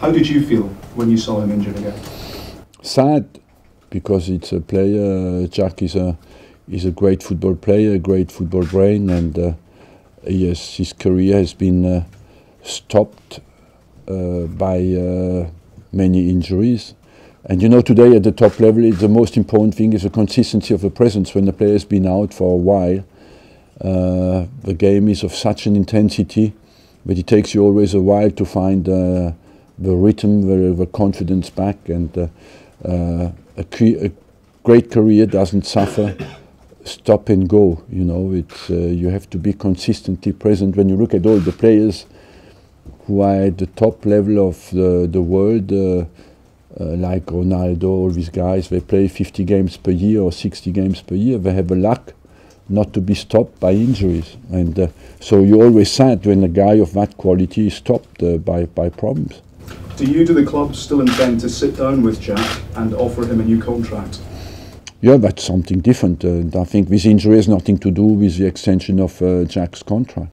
How did you feel when you saw him injured again? Sad, because it's a player. Jack is a great football player, a great football brain, and yes, his career has been stopped by many injuries. And you know, today at the top level, the most important thing is the consistency of the presence. When the player has been out for a while, the game is of such an intensity, but it takes you always a while to find the rhythm, the confidence back, and a great career doesn't suffer stop and go. You know, it's you have to be consistently present. When you look at all the players who are at the top level of the world, like Ronaldo, all these guys, they play 50 games per year or 60 games per year. They have a luck not to be stopped by injuries, and so you're always sad when a guy of that quality is stopped by problems. Do the club still intend to sit down with Jack and offer him a new contract? Yeah, that's something different. And I think this injury has nothing to do with the extension of Jack's contract.